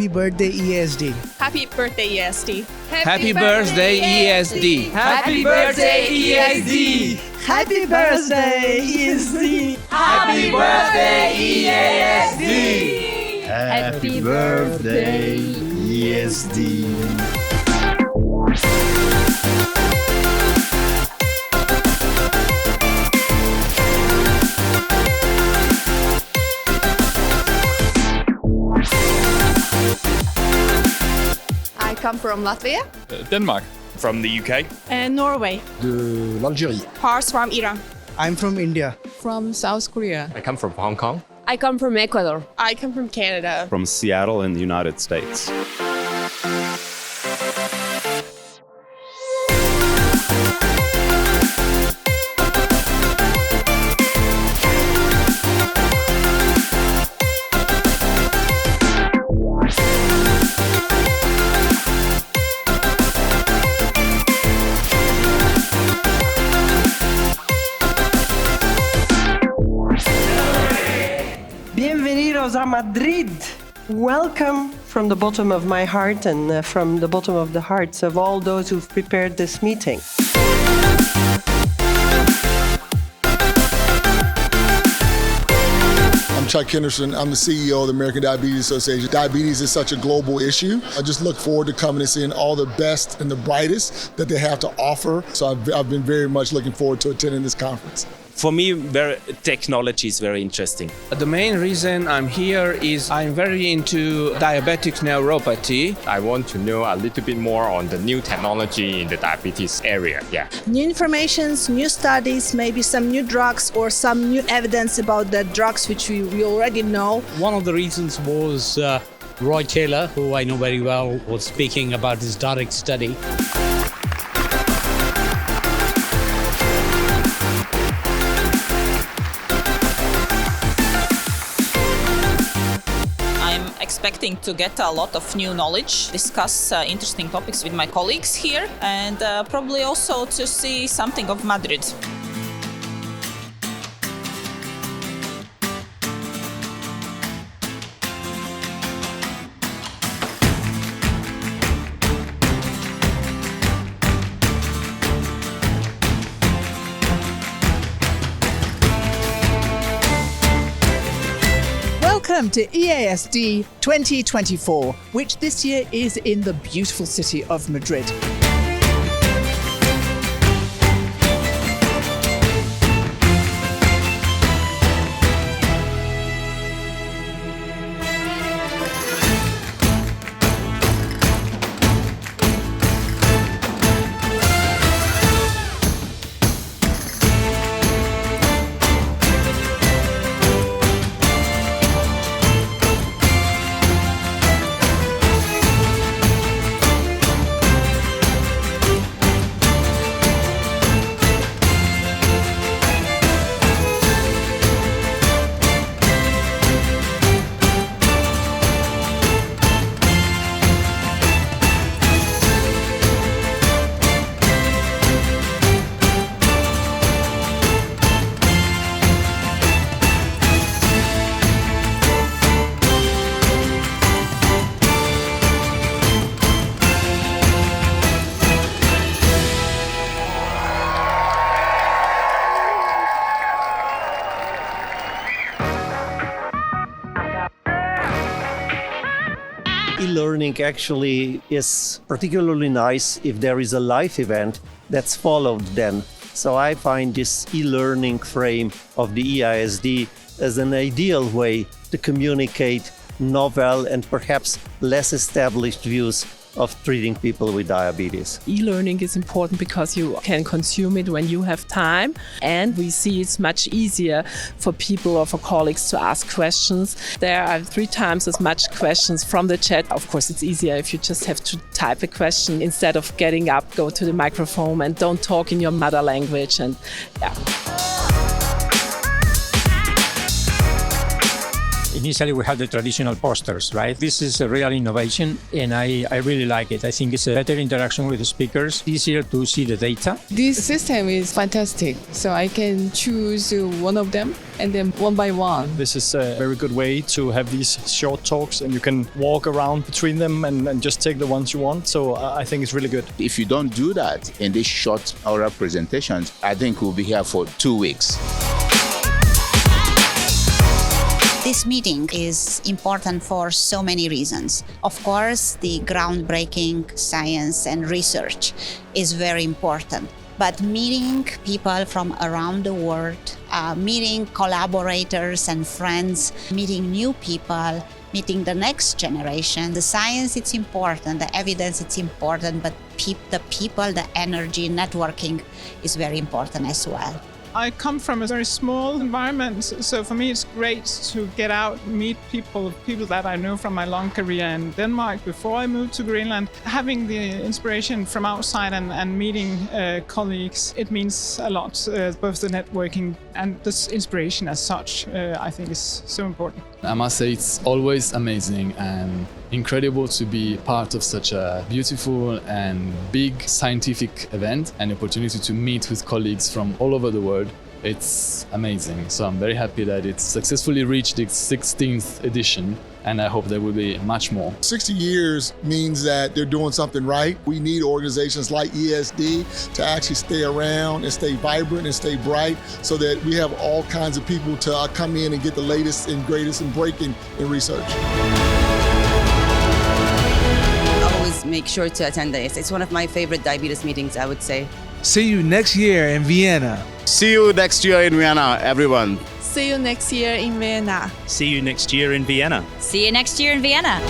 Happy birthday, EASD. Happy birthday, EASD. Happy birthday, EASD. Happy birthday, EASD. Happy birthday, EASD. Happy birthday, EASD. Happy birthday, EASD. I come from Latvia. Denmark. From the UK. And Norway. De l'Algérie. Pars from Iran. I'm from India. From South Korea. I come from Hong Kong. I come from Ecuador. I come from Canada. From Seattle in the United States. Bienvenidos a Madrid. Welcome from the bottom of my heart and from the bottom of the hearts of all those who've prepared this meeting. I'm Chuck Henderson. I'm the CEO of the American Diabetes Association. Diabetes is such a global issue. I just look forward to coming and seeing all the best and the brightest that they have to offer. So I've been very much looking forward to attending this conference. For me, technology is very interesting. The main reason I'm here is I'm very into diabetic neuropathy. I want to know a little bit more on the new technology in the diabetes area. Yeah. New informations, new studies, maybe some new drugs or some new evidence about the drugs which we already know. One of the reasons was Roy Taylor, who I know very well, was speaking about his direct study. Expecting to get a lot of new knowledge, discuss interesting topics with my colleagues here, and probably also to see something of Madrid. Welcome to EASD 2024, which this year is in the beautiful city of Madrid. E-learning actually is particularly nice if there is a live event that's followed then. So I find this e-learning frame of the EASD as an ideal way to communicate novel and perhaps less established views of treating people with diabetes. E-learning is important because you can consume it when you have time, and we see it's much easier for people or for colleagues to ask questions. There are 3 times as much questions from the chat. Of course, it's easier if you just have to type a question instead of getting up, go to the microphone and don't talk in your mother language. And yeah. In Initially, we had the traditional posters, right? This is a real innovation, and I really like it. I think it's a better interaction with the speakers, easier to see the data. This system is fantastic, so I can choose one of them and then one by one. This is a very good way to have these short talks, and you can walk around between them and just take the ones you want. So I think it's really good. If you don't do that in these short oral presentations, I think we'll be here for 2 weeks. This meeting is important for so many reasons. Of course, the groundbreaking science and research is very important. But meeting people from around the world, meeting collaborators and friends, meeting new people, meeting the next generation. The science, it's important, the evidence, it's important, but the people, the energy, networking is very important as well. I come from a very small environment, so for me it's great to get out, meet people that I know from my long career in Denmark before I moved to Greenland. Having the inspiration from outside and meeting colleagues, it means a lot, both the networking and this inspiration as such, I think is so important. I must say it's always amazing and incredible to be part of such a beautiful and big scientific event, an opportunity to meet with colleagues from all over the world. It's amazing. So I'm very happy that it's successfully reached its 16th edition, and I hope there will be much more. 60 years means that they're doing something right. We need organizations like EASD to actually stay around and stay vibrant and stay bright so that we have all kinds of people to come in and get the latest and greatest and breaking in research. Always make sure to attend this. It's one of my favorite diabetes meetings, I would say. See you next year in Vienna. See you next year in Vienna, everyone. See you next year in Vienna. See you next year in Vienna. See you next year in Vienna.